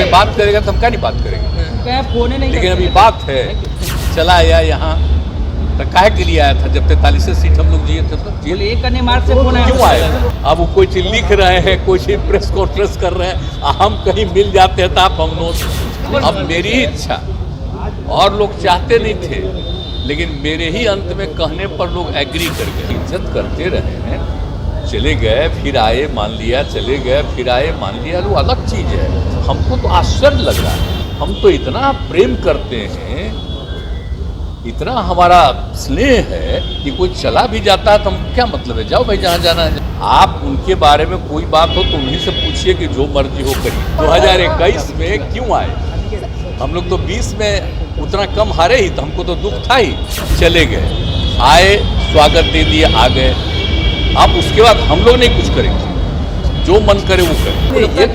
नहीं बात करेगा तो हम क्या नहीं बात करेंगे, फोन नहीं, लेकिन अभी बात है चला आया यहाँ तो काहे के लिए आया था जब 43 सीट हम लोग जिए थे तो जेल एक करने मार्च से फोन आया क्यों आया? अब वो कोई चीज लिख रहे हैं, कोई चीज प्रेस कॉन्फ्रेंस कर रहे हैं, हम कहीं मिल जाते हैं तो आप हम लोग, अब मेरी ही इच्छा और लोग चाहते नहीं थे, लेकिन मेरे ही अंत में कहने पर लोग एग्री कर गए। इज्जत करते रहे हैं, चले गए फिर आए मान लिया, चले गए फिर आए मान लिया, वो अलग चीज है। हमको तो आश्चर्य लग रहा है, हम तो इतना प्रेम करते हैं, इतना हमारा स्नेह है कि कोई चला भी जाता है तो हम क्या मतलब है, जाओ भाई जहाँ जाना है। आप उनके बारे में कोई बात हो तो उन्हीं से पूछिए कि जो मर्जी हो करिए। 2021 में क्यों आए? हम लोग तो 20 में उतना कम हारे ही, तो हमको तो दुख था ही, चले गए, आए, स्वागत दे दिए, आ गए। अब उसके बाद हम लोग नहीं कुछ करेंगे, जो मन करे वो करें। ये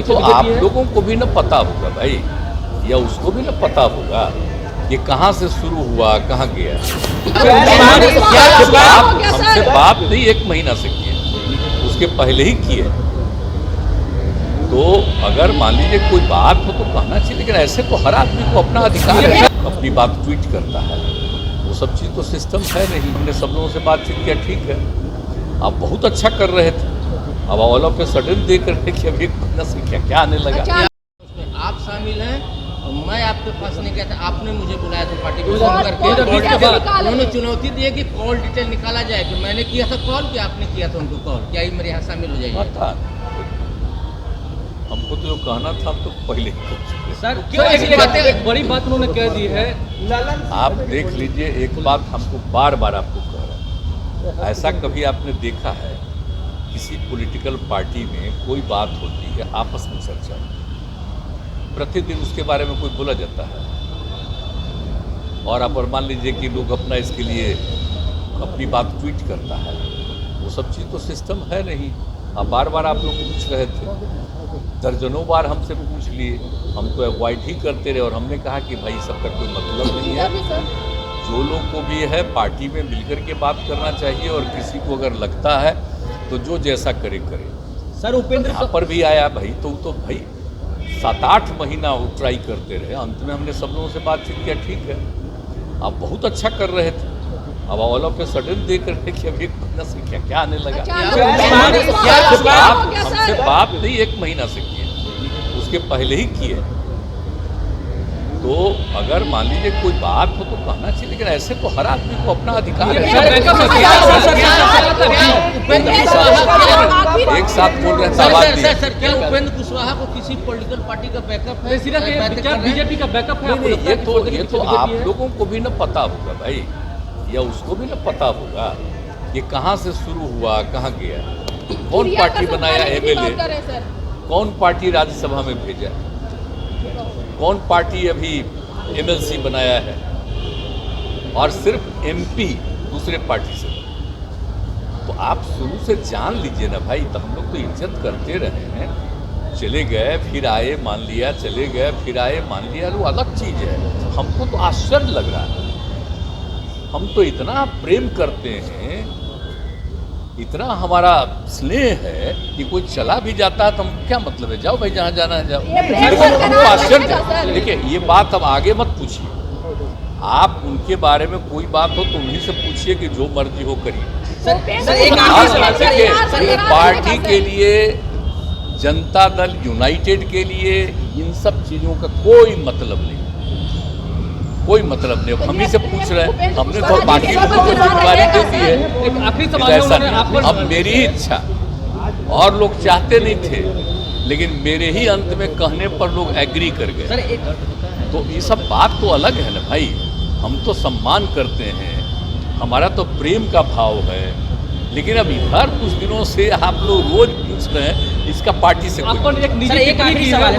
तो आप लोगों को भी न पता होगा भाई, या उसको भी न पता होगा ये कहाँ से शुरू हुआ कहाँ गया। हमसे बात नहीं 1 महीना से किए, उसके पहले ही किए। तो अगर मान लीजिए कोई बात हो तो कहना चाहिए, लेकिन ऐसे तो हर आदमी को अपना अधिकार है, अपनी बात ट्वीट करता है, वो सब चीज़ तो सिस्टम है नहीं। हमने सब लोगों से बातचीत किया, ठीक है, आप बहुत अच्छा कर रहे थे, अब ऑल ऑफ ए सडन देख रहे कि अभी 1 महीना से क्या क्या आने लगा। आप शामिल हैं, मैं आपके पास नहीं गया था, आपने मुझे बुलाया था पार्टी को फोन करके, उन्होंने चुनौती दी कि कॉल डिटेल निकाला जाए, कि मैंने किया था कॉल कि आपने किया था उनको कॉल, क्या ये मेरे यहाँ शामिल हो जाएगी? हमको तो जो कहना था हम तो पहले ही कर चुके। सर क्यों ऐसी बातें, एक बड़ी बात उन्होंने कह दी है। आप देख लीजिए, एक बात हमको बार बार आपको कह रहा है, ऐसा कभी आपने देखा है किसी पॉलिटिकल पार्टी में कोई बात होती है आपस में चर्चा, प्रतिदिन उसके बारे में कोई बोला जाता है, और आप मान लीजिए कि लोग अपना इसके लिए अपनी बात ट्वीट करता है, वो सब चीज़ तो सिस्टम है नहीं। अब बार बार आप लोग पूछ रहे थे, दर्जनों बार हमसे पूछ लिए, हम तो अवॉइड ही करते रहे, और हमने कहा कि भाई सबका कोई मतलब नहीं है, जो लोग को भी है पार्टी में मिलकर के बात करना चाहिए, और किसी को अगर लगता है तो जो जैसा करे करे। सर उपेंद्र यहाँ पर भी आया भाई, तो भाई 7-8 महीना वो ट्राई करते रहे, अंत में हमने सब लोगों से बातचीत किया, ठीक है, आप बहुत अच्छा कर रहे थे, अब ऑल ऑफ ए सडन देख रहे कि अभी 1 महीना से क्या क्या आने लगा। आप हमसे बात नहीं 1 महीना से किए, उसके पहले ही किए। तो अगर मान लीजिए कोई बात हो तो कहना चाहिए, लेकिन ऐसे तो हर आदमी को अपना अधिकार है। एक साथ बोल रहे हैं सर, क्या उपेंद्र कुशवाहा को किसी पॉलिटिकल पार्टी का बैकअप है? बीजेपी का बैकअप है? ये तो आप लोगों को भी न पता होगा भाई, या उसको भी न पता होगा ये कहाँ से शुरू हुआ कहाँ गया, कौन पार्टी बनाया MLA, कौन पार्टी राज्यसभा में भेजा, कौन पार्टी अभी MLC बनाया है, और सिर्फ MP दूसरे पार्टी से। तो आप शुरू से जान लीजिए ना भाई, तो हम लोग तो इज्जत करते रहे हैं, चले गए फिर आए मान लिया, चले गए फिर आए मान लिया, वो अलग चीज़ है। हमको तो आश्चर्य लग रहा है, हम तो इतना प्रेम करते हैं, इतना हमारा स्नेह है कि कोई चला भी जाता है तो हम क्या मतलब है, जाओ भाई जहाँ जाना है जाओ। हमको आश्चर्य, देखिए ये बात अब आगे मत पूछिए, आप उनके बारे में कोई बात हो तो उन्हीं से पूछिए कि जो मर्जी हो करिए। पार्टी के लिए, जनता दल यूनाइटेड के लिए इन सब चीज़ों का कोई मतलब नहीं, कोई मतलब नहीं। हम ही से पूछ रहे हैं, हमने तो बाकी लोगों को जिम्मेदारी दे दी है। आखिरी ऐसा नहीं, अब मेरी ही इच्छा, और लोग चाहते नहीं थे, लेकिन मेरे ही अंत में कहने पर लोग एग्री कर गए। तो ये सब बात तो अलग है ना भाई, हम तो सम्मान करते हैं, हमारा तो प्रेम का भाव है, लेकिन अब इधर कुछ दिनों से आप लोग रोज पूछ रहे हैं इसका पार्टी से कोई एक आखिरी सवाल,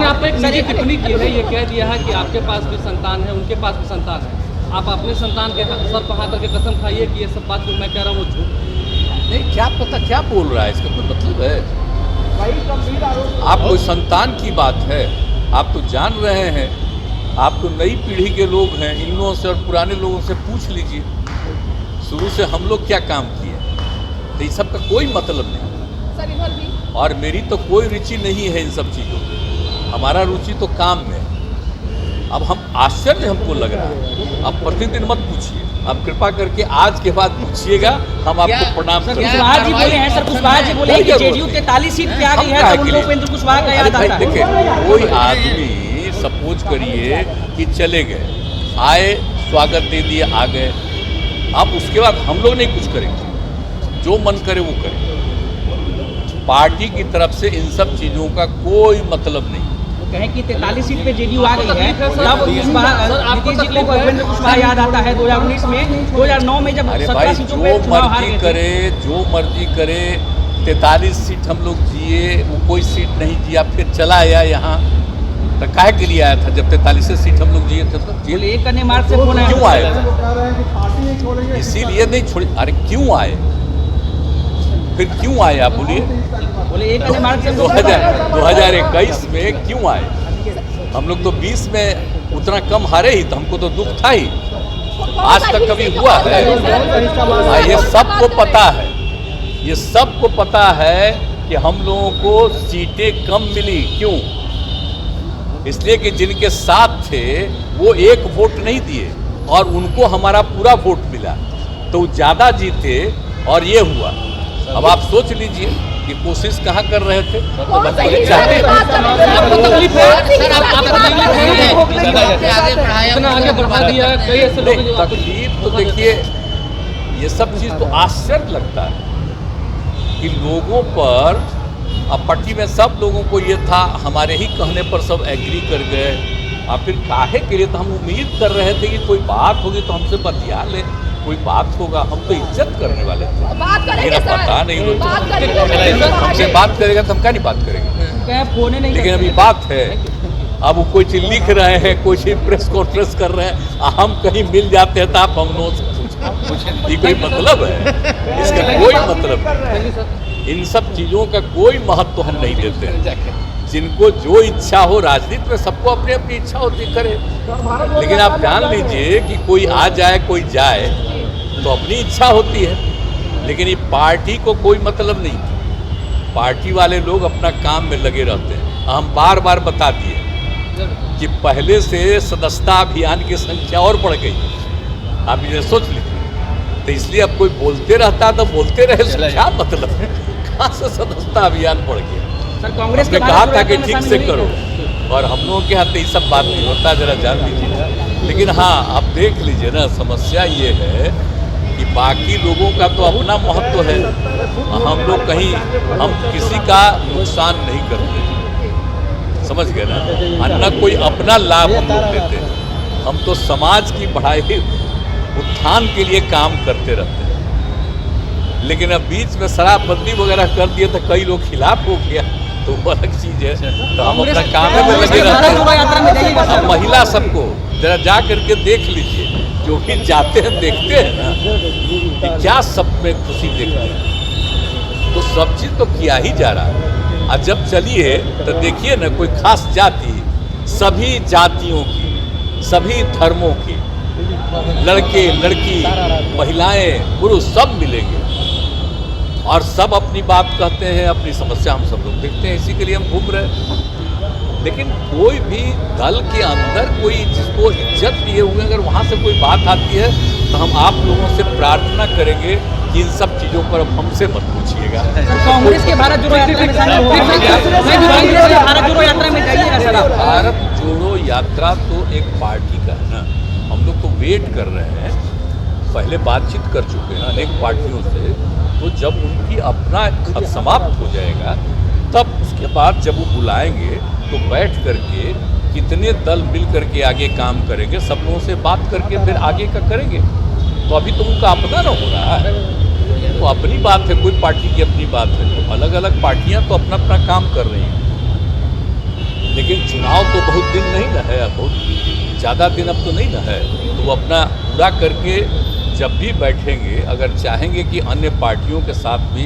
आपने एक निजी टिप्पणी की है, ये कह दिया है कि आपके पास भी संतान है, उनके पास भी संतान है, आप अपने संतान के सर पर हाथ करके कसम खाइए कि ये सब बात जो मैं कह रहा हूँ वो झूठ नहीं। क्या पता क्या बोल रहा है, इसका कोई मतलब है? आप कोई संतान की बात है, आप तो जान रहे हैं, आप तो नई पीढ़ी के लोग हैं, इन लोगों से और पुराने लोगों से पूछ लीजिए शुरू से हम लोग क्या काम किए, तो इस सब का कोई मतलब नहीं। और मेरी तो कोई रुचि नहीं है इन सब चीज़ों में, हमारा रुचि तो काम में है। अब हम आश्चर्य हमको लग रहा है, अब प्रतिदिन मत पूछिए, अब कृपा करके आज के बाद पूछिएगा, हम आपको प्रणाम करेंगे। कुशवाहा जी बोले हैं, सर कुशवाहा जी बोले हैं कि जेडीयू 43 सीट पे आ गई है, तब उनको उपेंद्र कुशवाहा का याद आता है। देखिए, कोई आदमी सपोज करिए कि चले गए, आए, स्वागत दे दिए, आ गए, अब उसके बाद हम लोग नहीं कुछ करेंगे, जो मन करे वो करें। पार्टी की तरफ से इन सब चीज़ों का कोई मतलब नहीं। वो कहें कि 43 सीट पे जेडीयू आ गई है, तब नीतीश जी को उपेंद्र कुशवाहा याद आता है 2019 में, 2009 में जब 17 सीटों पे चुनाव हार गए थे। जो मर्जी करे, 43 सीट हम लोग जिए, वो कोई सीट नहीं जिया, फिर चला आया यहाँ, तो काहे के लिए आया था जब 43 सीट हम लोग जिए थे? तो बोले एक करने मार्च से फोन आया, क्यों आए थे? इसीलिए नहीं छोड़े। अरे क्यों आए, फिर क्यों आए आप बोलिए? बोले एक करने मार्च से 2021 में क्यों आए? हम लोग तो 20 में उतना कम हारे ही, तो हमको तो दुख था ही। आज तक कभी हुआ है? ये सबको पता है, ये सबको पता है कि हम लोगों को सीटें कम मिली। क्यों? इसलिए कि जिनके साथ थे वो एक वोट नहीं दिए और उनको हमारा पूरा वोट मिला, तो ज़्यादा जीते और ये हुआ। अब आप सोच लीजिए कि कोशिश कहाँ कर रहे थे? तकलीफ तो देखिए, ये सब चीज़ तो आश्चर्य लगता है कि लोगों पर, अब पार्टी में सब लोगों को ये था, हमारे ही कहने पर सब एग्री कर गए, और फिर काहे के लिए? तो हम उम्मीद कर रहे थे कि कोई बात होगी तो हमसे बतिया ले, कोई बात होगा, हम तो इज्जत करने वाले थे। लेकिन पता नहीं, हमसे बात करेगा तो हम क्या नहीं बात करेंगे? लेकिन अभी बात है, अब वो कोई चीज लिख रहे हैं, कोई चीज प्रेस कॉन्फ्रेंस कर रहे हैं, हम कहीं मिल जाते हैं तो आप हम लोग से पूछें, ये कोई मतलब है? इसका कोई मतलब नहीं। इन सब चीज़ों का कोई महत्व हम नहीं देते हैं। जिनको जो इच्छा हो, राजनीति में सबको अपनी अपनी इच्छा होती करे, लेकिन आप जान लीजिए कि कोई आ जाए कोई जाए तो अपनी इच्छा होती है, लेकिन ये पार्टी को कोई मतलब नहीं। पार्टी वाले लोग अपना काम में लगे रहते हैं। हम बार बार बता दिए कि पहले से सदस्यता अभियान की संख्या और बढ़ गई, आप ये सोच लीजिए। तो इसलिए अब कोई बोलते रहता तो बोलते रहे, क्या मतलब है? कहाँ से सदस्यता अभियान बढ़ गया? सर कांग्रेस ने कहा था कि ठीक से करो, और हम लोगों के हाथ ये सब बात नहीं होता, जरा जान लीजिए। लेकिन हाँ, आप देख लीजिए ना, समस्या ये है कि बाकी लोगों का तो अपना महत्व है, हम लोग कहीं, हम किसी का नुकसान नहीं करते, समझ गए ना? अन्ना कोई अपना लाभ हम लोग लेते हैं, हम तो समाज की बढ़ाई, उत्थान के लिए काम करते रहते हैं। लेकिन अब बीच में शराबबंदी वगैरह कर दिए तो कई लोग खिलाफ हो गया, तो वो अलग चीज़ है। तो हम अपना काम में लगे रहते हैं। अब महिला सबको जरा जा करके देख लीजिए, जो भी जाते हैं देखते हैं ना कि क्या सब में खुशी देखते हैं, तो सब चीज़ तो किया ही जा रहा है। और जब चलिए तो देखिए ना, कोई खास जाति, सभी जातियों की, सभी धर्मों की, लड़के लड़की, महिलाएं पुरुष सब मिलेंगे और सब अपनी बात कहते हैं, अपनी समस्या हम सब लोग देखते हैं, इसी के लिए हम घूम रहे हैं। लेकिन कोई भी दल के अंदर कोई जिसको इज्जत दिए हुए, अगर वहाँ से कोई बात आती है तो हम आप लोगों से प्रार्थना करेंगे कि इन सब चीज़ों पर अब हमसे मत पूछिएगा। कांग्रेस के भारत जोड़ो यात्रा में शामिल होंगे? भारत जोड़ो यात्रा तो एक पार्टी का है ना, हम लोग तो वेट कर रहे हैं, पहले बातचीत कर चुके हैं अनेक पार्टियों से, तो जब उनकी अपना अब समाप्त हो जाएगा तब उसके बाद जब वो बुलाएंगे तो बैठ करके कितने दल मिल करके आगे काम करेंगे, सब लोगों से बात करके फिर आगे का करेंगे। तो अभी तो उनका अपना न हो रहा है, तो अपनी बात है, कोई पार्टी की अपनी बात है, तो अलग अलग पार्टियां तो अपना अपना काम कर रही हैं। लेकिन चुनाव तो बहुत दिन नहीं ना है, बहुत ज़्यादा दिन अब तो नहीं ना है, तो वो अपना पूरा करके जब भी बैठेंगे, अगर चाहेंगे कि अन्य पार्टियों के साथ भी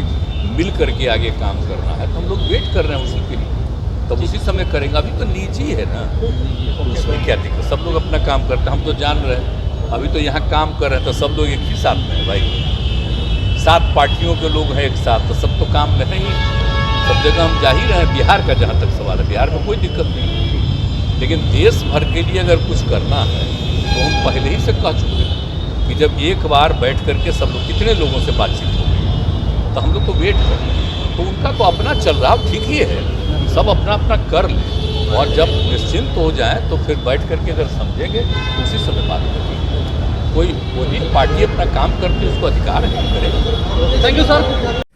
मिल करके आगे काम करना है, तो हम लोग वेट कर रहे हैं उसी के लिए, तब उसी समय करेंगे। अभी तो निजी है ना, तो उसमें क्या दिक्कत, सब लोग अपना काम करते हैं, हम तो जान रहे हैं। अभी तो यहाँ काम कर रहे हैं तो सब लोग एक ही साथ में है भाई, 7 पार्टियों के लोग हैं एक साथ, तो सब तो काम में है ही। सब जगह हम जा ही रहे हैं। बिहार का जहाँ तक सवाल है, बिहार में कोई दिक्कत नहीं, लेकिन देश भर के लिए अगर कुछ करना है तो हम पहले ही से कह चुके हैं कि जब एक बार बैठ करके सब लोग, कितने लोगों से बातचीत हो गई, तो हम लोग तो वेट कर रहे हैं। तो उनका तो अपना चल रहा, ठीक ही है, सब अपना अपना कर लें, और जब निश्चिंत हो जाए तो फिर बैठ करके अगर समझेंगे तो उसी समय बात करेंगे। कोई पार्टी अपना काम करती है, उसको अधिकार है, करेगा। Thank you sir.